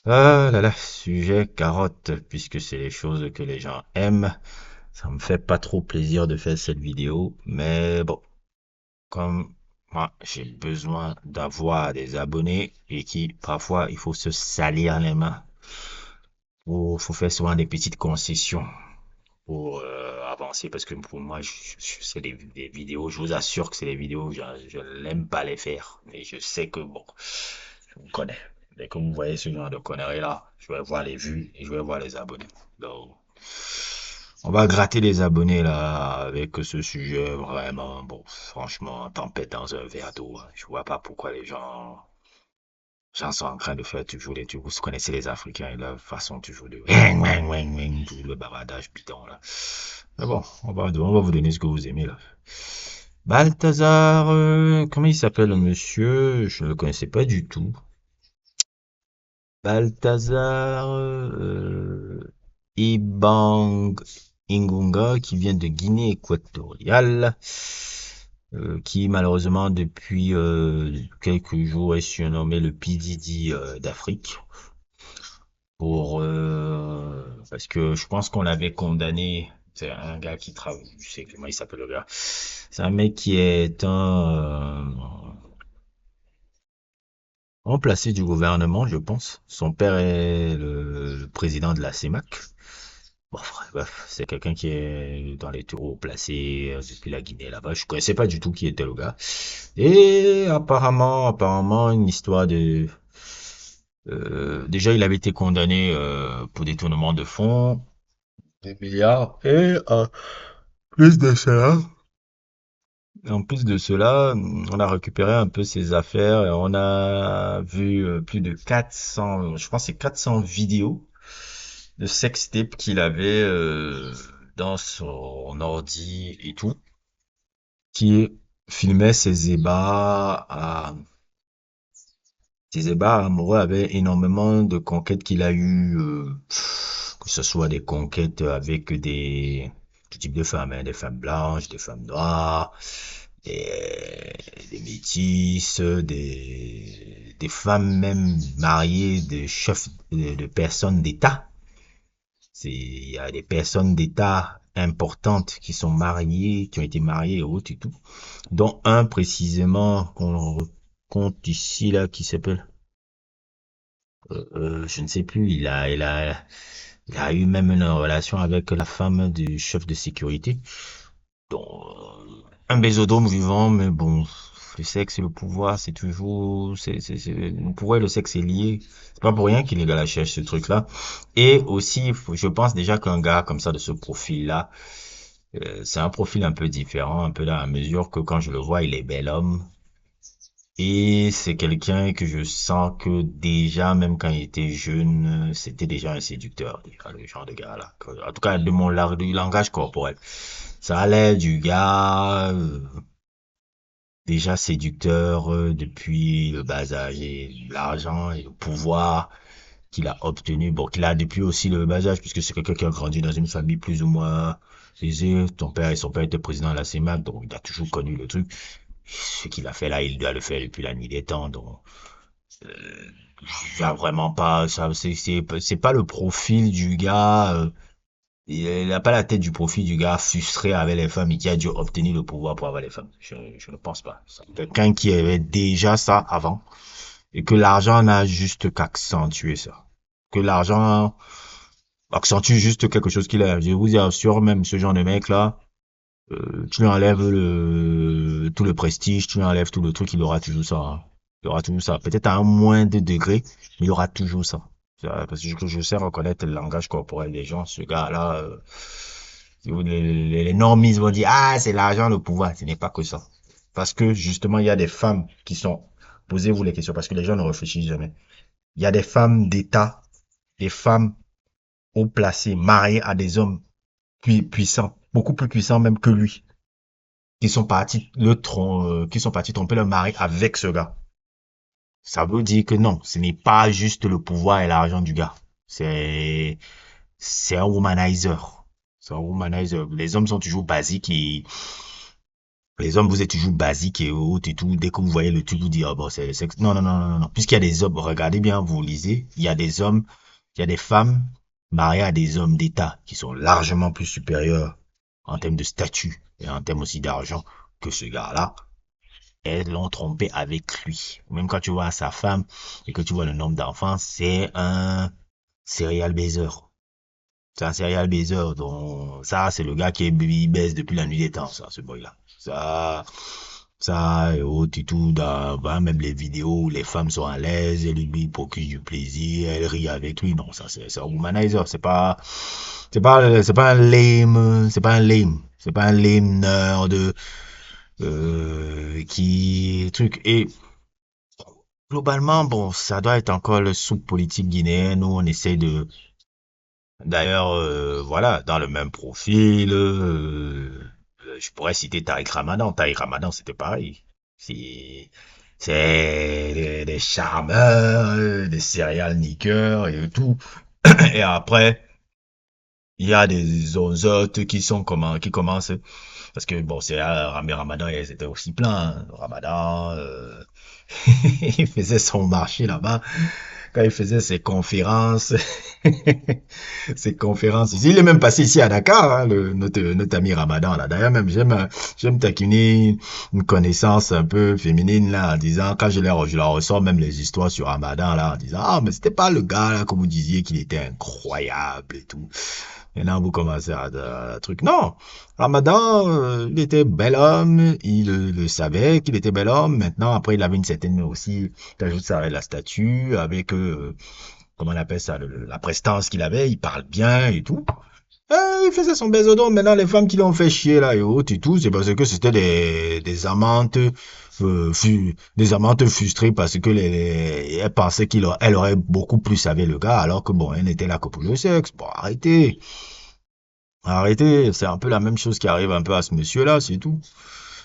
Ah là là, sujet carotte, puisque c'est les choses que les gens aiment. Ça me fait pas trop plaisir de faire cette vidéo, mais bon, comme moi j'ai besoin d'avoir des abonnés et qui parfois il faut se salir les mains, faut faire souvent des petites concessions pour avancer, parce que pour moi c'est des vidéos, je vous assure que c'est des vidéos, je n'aime pas les faire, mais je sais que bon, je vous connais. Dès que vous voyez ce genre de conneries là, je vais voir les vues et je vais voir les abonnés. Donc, on va gratter les abonnés là avec ce sujet vraiment, bon, franchement, tempête dans un verre d'eau. Je vois pas pourquoi les gens sont en train de faire toujours les trucs. Vous connaissez les Africains et leur façon toujours de tout le bavardage bidon là. Mais bon, on va vous donner ce que vous aimez là. Balthazar, comment il s'appelle le monsieur? Je ne le connaissais pas du tout. Balthazar Ibang Ingunga qui vient de Guinée équatoriale, qui malheureusement depuis quelques jours est surnommé le P. Diddy d'Afrique parce que je pense qu'on l'avait condamné. C'est un gars qui travaille, je sais comment il s'appelle le gars. C'est un mec qui est un remplacé du gouvernement, je pense. Son père est le président de la CEMAC. Bon, bref, c'est quelqu'un qui est dans les tours placés depuis la Guinée là-bas. Je connaissais pas du tout qui était le gars. Et apparemment, une histoire de... déjà, il avait été condamné pour détournement de fonds, des milliards. Et plus de cela, en plus de cela, on a récupéré un peu ses affaires et on a vu plus de 400, je pense que c'est 400 vidéos de sextape qu'il avait dans son ordi et tout, qui filmait ses ébats amoureux avec énormément de conquêtes qu'il a eues, que ce soit des conquêtes avec tout type de femmes, hein, des femmes blanches, des femmes noires, des, des métisses, des femmes même mariées de chefs de personnes d'État. Il y a des personnes d'État importantes qui sont mariées, qui ont été mariées et autres et tout, dont un précisément qu'on compte ici là qui s'appelle, je ne sais plus, il a eu même une relation avec la femme du chef de sécurité. Donc, un bésodrome vivant, mais bon, le sexe et le pouvoir, c'est toujours, le pouvoir et le sexe est lié. C'est pas pour rien qu'il est à la cherche ce truc-là. Et aussi, je pense déjà qu'un gars comme ça de ce profil-là, c'est un profil un peu différent, un peu dans la mesure que quand je le vois, il est bel homme. Et c'est quelqu'un que je sens que déjà, même quand il était jeune, c'était déjà un séducteur, déjà, le genre de gars-là. En tout cas, de du langage corporel. Ça allait du gars déjà séducteur depuis le bas âge et l'argent et le pouvoir qu'il a obtenu. Bon, qu'il a depuis aussi le bas âge, puisque c'est quelqu'un qui a grandi dans une famille plus ou moins aisée. Son père était président de la CEMAC, donc il a toujours connu le truc. Ce qu'il a fait là, il doit le faire depuis la nuit des temps. Donc, euh, il a vraiment pas, ça, c'est pas le profil du gars. Il n'a pas la tête du profil du gars frustré avec les femmes et qui a dû obtenir le pouvoir pour avoir les femmes. Je ne pense pas. C'est quelqu'un qui avait déjà ça avant et que l'argent n'a juste qu'accentué ça. Que l'argent accentue juste quelque chose qu'il a. Je vous assure, même ce genre de mec-là, tu lui enlèves tout le prestige, tu lui enlèves tout le truc, il aura toujours ça, hein. Il aura toujours ça. Peut-être à un moindre degré, mais il aura toujours ça. Parce que je sais reconnaître le langage corporel des gens. Ce gars-là, les normistes vont dire, ah, c'est l'argent, le pouvoir. Ce n'est pas que ça. Parce que justement, il y a des femmes qui sont, posez-vous les questions, parce que les gens ne réfléchissent jamais. Il y a des femmes d'État, des femmes haut placées, mariées à des hommes puissants, beaucoup plus puissants même que lui, qui sont partis tromper leur mari avec ce gars. Ça veut dire que non, ce n'est pas juste le pouvoir et l'argent du gars. C'est, c'est un womanizer. C'est un womanizer. Les hommes sont toujours basiques et Les hommes, vous êtes toujours basiques et autres et tout. Dès que vous voyez le truc, vous dites, oh bon, c'est le sexe. Non, non, non, non, non. Puisqu'il y a des hommes, regardez bien, vous lisez, il y a des hommes, il y a des femmes mariées à des hommes d'État qui sont largement plus supérieurs en termes de statut et en termes aussi d'argent que ce gars-là. Elles l'ont trompé avec lui. Même quand tu vois sa femme et que tu vois le nombre d'enfants, c'est un serial baiser. C'est un serial baiser. Donc, ça, c'est le gars qui baise depuis la nuit des temps, ça, ce boy-là. Ça, et autres et tout, bah, même les vidéos où les femmes sont à l'aise, et lui procure du plaisir, elle rit avec lui. Non, ça, c'est un womanizer. C'est pas un lame nerd, truc. Et globalement, bon, ça doit être encore le sous-politique guinéen. Nous, on essaie de, d'ailleurs, voilà, dans le même profil, je pourrais citer Tariq Ramadan. Tariq Ramadan, c'était pareil. C'est, c'est des charmeurs, des serial niqueurs et tout. Et après, il y a des autres qui sont comment, qui commencent, parce que bon, c'est Ramadan, ils étaient aussi plein, hein. Ramadan, il faisait son marché là-bas quand il faisait ses conférences, ses conférences ici. Il est même passé ici à Dakar, hein, notre ami Ramadan là. D'ailleurs même j'aime taquiner une connaissance un peu féminine là en disant quand je leur ressors même les histoires sur Ramadan là en disant ah mais c'était pas le gars là que vous disiez qu'il était incroyable et tout. Maintenant, vous commencez à truc. Non, Ramadan, il était bel homme, il le savait qu'il était bel homme. Maintenant, après, il avait une certaine aussi, t'ajoutes ça avec la statue, avec, comment on appelle ça, la prestance qu'il avait, il parle bien et tout. Il faisait son bésodon. Maintenant, les femmes qui l'ont fait chier là et autres et tout, c'est parce que c'était des amantes, des amantes frustrées parce que elles pensaient elle aurait beaucoup plus avec le gars, alors que bon, elle n'était là que pour le sexe. Bon, arrêtez. Arrêtez, c'est un peu la même chose qui arrive un peu à ce monsieur-là, c'est tout.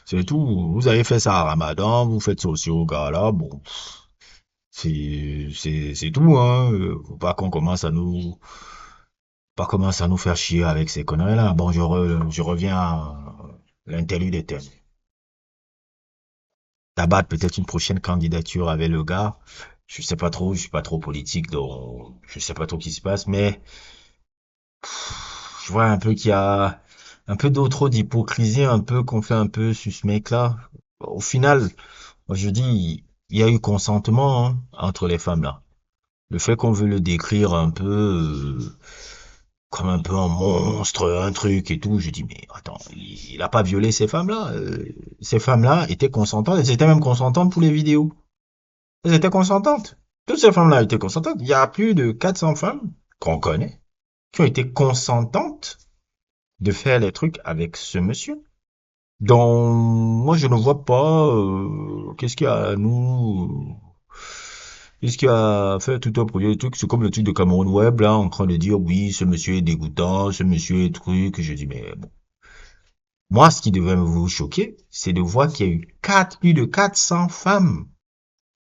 C'est tout. Vous avez fait ça à Ramadan, vous faites ça aussi au gars-là, bon, c'est tout, hein. Faut pas qu'on commence à nous, pas commencer à nous faire chier avec ces conneries-là. Bon, je reviens à l'interlude des thèmes. Tabac, peut-être une prochaine candidature avec le gars. Je sais pas trop, je suis pas trop politique, donc je sais pas trop ce qui se passe, mais je vois un peu qu'il y a un peu trop d'hypocrisie, un peu qu'on fait un peu sur ce mec-là. Au final, moi, je dis, il y a eu consentement hein, entre les femmes là. Le fait qu'on veut le décrire un peu comme un peu un monstre, un truc et tout, je dis mais attends, il a pas violé ces femmes-là. Ces femmes-là étaient consentantes, elles étaient même consentantes pour les vidéos. Elles étaient consentantes. Toutes ces femmes-là étaient consentantes. Il y a plus de 400 femmes qu'on connaît qui ont été consentantes de faire les trucs avec ce monsieur. Donc, moi, je ne vois pas qu'est-ce qu'il y a à nous, qu'est-ce qu'il y a à faire tout un projet de truc. C'est comme le truc de Cameroun Web, là, en train de dire, oui, ce monsieur est dégoûtant, ce monsieur est truc. Je dis, mais bon. Moi, ce qui devrait vous choquer, c'est de voir qu'il y a eu plus de 400 femmes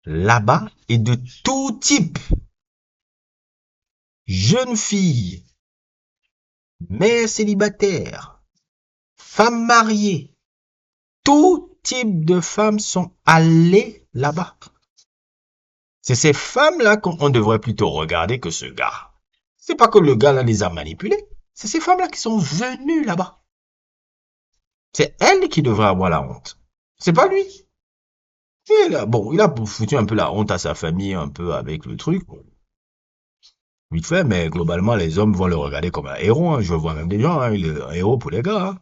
là-bas et de tout type. Jeunes filles, mères célibataires, femmes mariées, tout type de femmes sont allées là-bas. C'est ces femmes-là qu'on devrait plutôt regarder que ce gars. C'est pas que le gars là les a manipulées. C'est ces femmes-là qui sont venues là-bas. C'est elles qui devraient avoir la honte. C'est pas lui. Bon, il a foutu un peu la honte à sa famille, un peu avec le truc. Bon, vite fait, mais globalement, les hommes vont le regarder comme un héros. Hein. Je vois même des gens, hein. Il est un héros pour les gars. Hein.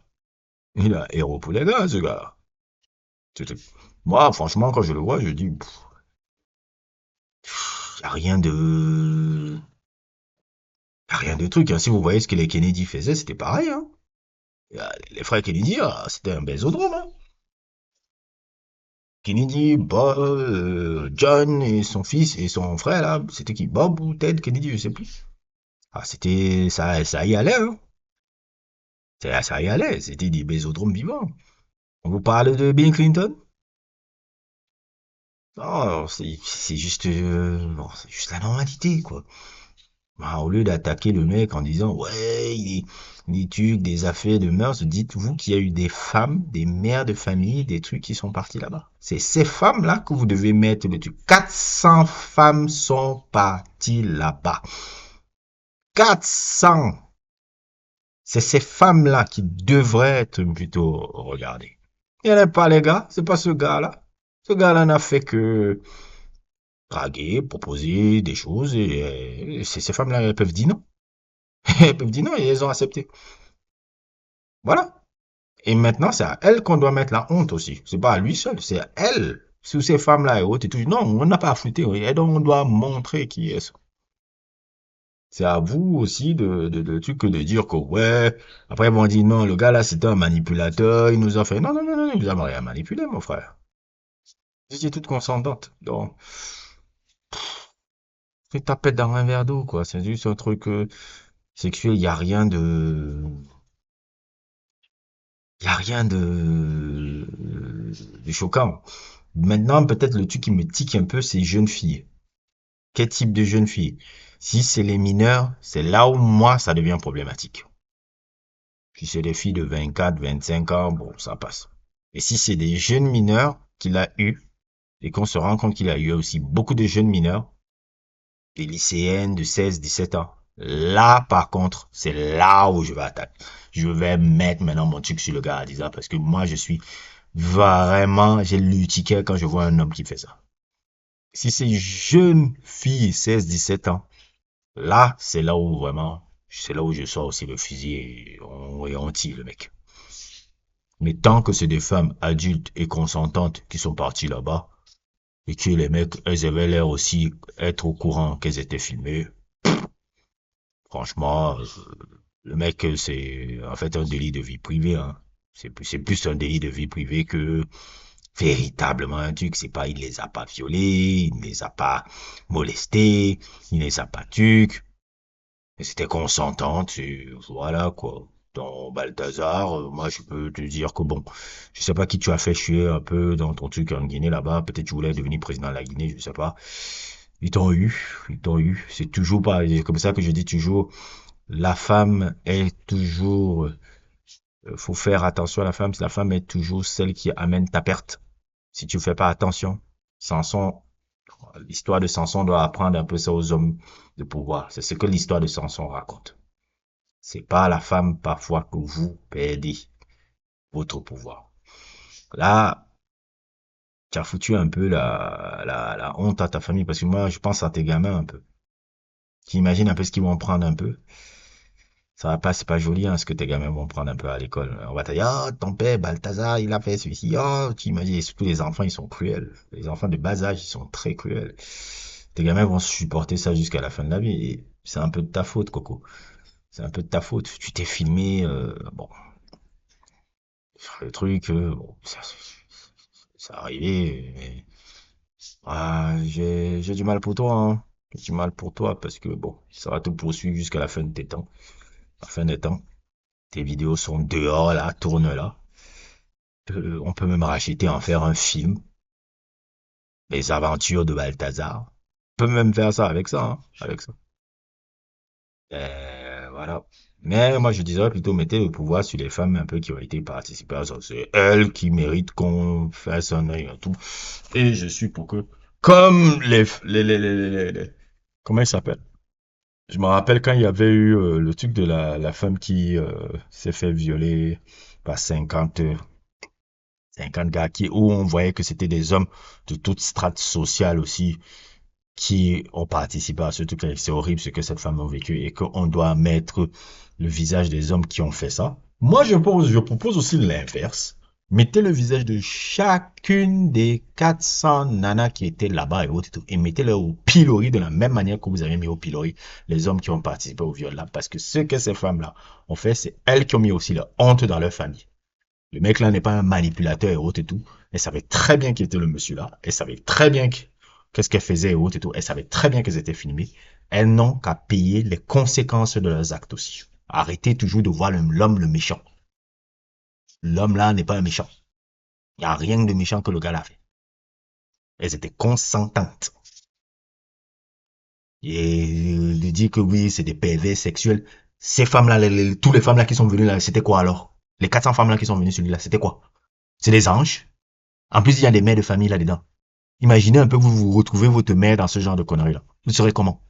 Il est un héros pour les gars, ce gars. Moi, franchement, quand je le vois, je dis, y a rien de, y a rien de truc. Hein. Si vous voyez ce que les Kennedy faisaient, c'était pareil. Hein. Les frères Kennedy, c'était un bésodrome. Hein. Kennedy, Bob, John et son fils et son frère là, c'était qui? Bob ou Ted Kennedy, je sais plus. Ah, c'était ça y allait. Hein. Ça y allait. C'était des bésodromes vivants. On vous parle de Bill Clinton? Non, c'est juste, bon, c'est juste la normalité quoi. Bah, au lieu d'attaquer le mec en disant, ouais, il tue des affaires de mœurs, dites-vous qu'il y a eu des femmes, des mères de famille, des trucs qui sont partis là-bas. C'est ces femmes-là que vous devez mettre le truc. 400 femmes sont parties là-bas. 400. C'est ces femmes-là qui devraient être plutôt regardées. Il n'y en a pas, les gars. C'est pas ce gars-là. Ce gars-là n'a fait que draguer, proposer des choses et ces femmes-là, elles peuvent dire non. Elles peuvent dire non et elles ont accepté. Voilà. Et maintenant, c'est à elle qu'on doit mettre la honte aussi. C'est pas à lui seul, c'est à elle. Sous ces femmes-là et autres, et tout. Non, on n'a pas à fouetter. Et donc, on doit montrer qui est. C'est à vous aussi de dire que, ouais, après, ils vont dire, non, le gars là, c'était un manipulateur, il nous a fait, non, non, non, non, il nous a rien manipulé, mon frère. J'étais toute consentante. Donc, tu tapette dans un verre d'eau, quoi. C'est juste un truc sexuel, il y a rien de choquant. Maintenant, peut-être le truc qui me tique un peu, c'est les jeunes filles. Quel type de jeunes filles? Si c'est les mineurs, c'est là où moi, ça devient problématique. Si c'est des filles de 24, 25 ans, bon, ça passe. Et si c'est des jeunes mineurs qu'il a eu, et qu'on se rend compte qu'il a eu aussi beaucoup de jeunes mineurs, des lycéennes de 16, 17 ans, là, par contre, c'est là où je vais attaquer. Je vais mettre maintenant mon truc sur le gars à 10 ans, parce que moi, je suis vraiment, j'ai le ticket quand je vois un homme qui fait ça. Si c'est jeune fille, 16, 17 ans, là, c'est là où vraiment, c'est là où je sors aussi le fusil et on tire le mec. Mais tant que c'est des femmes adultes et consentantes qui sont parties là-bas, et que les mecs, elles avaient l'air aussi être au courant qu'elles étaient filmées, franchement, le mec, c'est en fait un délit de vie privée, hein. C'est plus un délit de vie privée que véritablement un truc. C'est pas, il les a pas violés, il ne les a pas molestés, il ne les a pas tués. C'était consentante, et voilà quoi. Dans Balthazar, moi je peux te dire que bon, je sais pas qui tu as fait chier un peu dans ton truc en Guinée là-bas, peut-être tu voulais devenir président de la Guinée, je sais pas. Ils t'ont eu. C'est toujours pas, c'est comme ça que je dis toujours, la femme est toujours, faut faire attention à la femme est toujours celle qui amène ta perte. Si tu fais pas attention, Samson, l'histoire de Samson doit apprendre un peu ça aux hommes de pouvoir. C'est ce que l'histoire de Samson raconte. C'est pas la femme parfois que vous perdez votre pouvoir. Là, tu as foutu un peu la honte à ta famille parce que moi, je pense à tes gamins un peu. Qui imaginent un peu ce qu'ils vont prendre un peu. Ça va pas, c'est pas joli, hein, ce que tes gamins vont prendre un peu à l'école. On va te dire, ah, ton père, Balthazar, il a fait ceci. Oh, tu imagines, et surtout les enfants, ils sont cruels. Les enfants de bas âge, ils sont très cruels. Tes gamins vont supporter ça jusqu'à la fin de la vie. Et c'est un peu de ta faute, Coco. C'est un peu de ta faute. Tu t'es filmé, bon, le truc, bon, ça arrivé, mais j'ai du mal pour toi, hein. J'ai du mal pour toi parce que bon, ça va te poursuivre jusqu'à la fin de tes temps, la fin des temps. Tes vidéos sont dehors là, tournent là. On peut même racheter, en faire un film, les aventures de Balthazar. On peut même faire ça avec ça, hein, avec ça. Voilà. Mais moi, je dirais plutôt mettez le pouvoir sur les femmes un peu qui ont été participées à ça. C'est elles qui méritent qu'on fasse un œil à tout. Et je suis pour que, comme comment il s'appelle? Je me rappelle quand il y avait eu le truc de la femme qui s'est fait violer par 50 gars où on voyait que c'était des hommes de toute strate sociale aussi qui ont participé à ce truc. C'est horrible ce que cette femme a vécu et qu'on doit mettre le visage des hommes qui ont fait ça. Moi, je propose aussi l'inverse. Mettez le visage de chacune des 400 nanas qui étaient là-bas et autres et mettez-les au pilori de la même manière que vous avez mis au pilori les hommes qui ont participé au viol là. Parce que ce que ces femmes-là ont fait, c'est elles qui ont mis aussi la honte dans leur famille. Le mec là n'est pas un manipulateur et autres et tout. Elle savait très bien qui était le monsieur là. Elle savait très bien qu'est-ce qu'elle faisait et autres et tout. Elle savait très bien qu'elles étaient filmées. Elles n'ont qu'à payer les conséquences de leurs actes aussi. Arrêtez toujours de voir l'homme le méchant. L'homme là n'est pas un méchant. Il n'y a rien de méchant que le gars l'a fait. Elles étaient consentantes. Et de dire que oui, c'est des pervers sexuels. Ces femmes-là, tous les femmes-là qui sont venues là, c'était quoi alors? Les 400 femmes-là qui sont venues celui-là, c'était quoi? C'est des anges? En plus, il y a des mères de famille là-dedans. Imaginez un peu que vous vous retrouvez votre mère dans ce genre de conneries-là. Vous serez comment?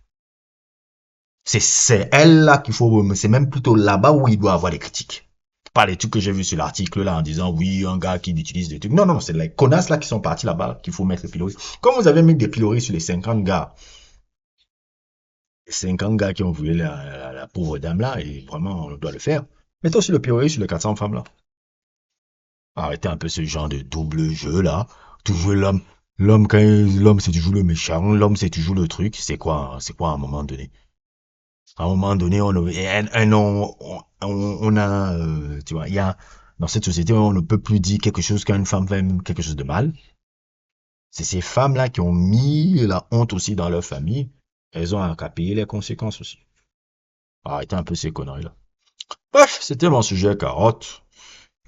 C'est elle là qu'il faut, c'est même plutôt là-bas où il doit avoir des critiques. Pas les trucs que j'ai vus sur l'article là en disant oui, un gars qui utilise des trucs. Non, non, c'est les connasses là qui sont partis là-bas qu'il faut mettre le pilori. Comme vous avez mis des piloris sur les 50 gars, les 50 gars qui ont volé la pauvre dame là, et vraiment on doit le faire. Mettez aussi le pilori sur les 400 femmes là. Arrêtez un peu ce genre de double jeu là. Toujours l'homme. L'homme c'est toujours le méchant, l'homme c'est toujours le truc. C'est quoi à un moment donné? À un moment donné, on a, tu vois, il y a, dans cette société, on ne peut plus dire quelque chose qu'une femme fait quelque chose de mal. C'est ces femmes-là qui ont mis la honte aussi dans leur famille. Elles ont qu'à payer les conséquences aussi. Arrêtez un peu ces conneries-là. Bref, c'était mon sujet carotte.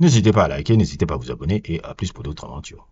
N'hésitez pas à liker, n'hésitez pas à vous abonner et à plus pour d'autres aventures.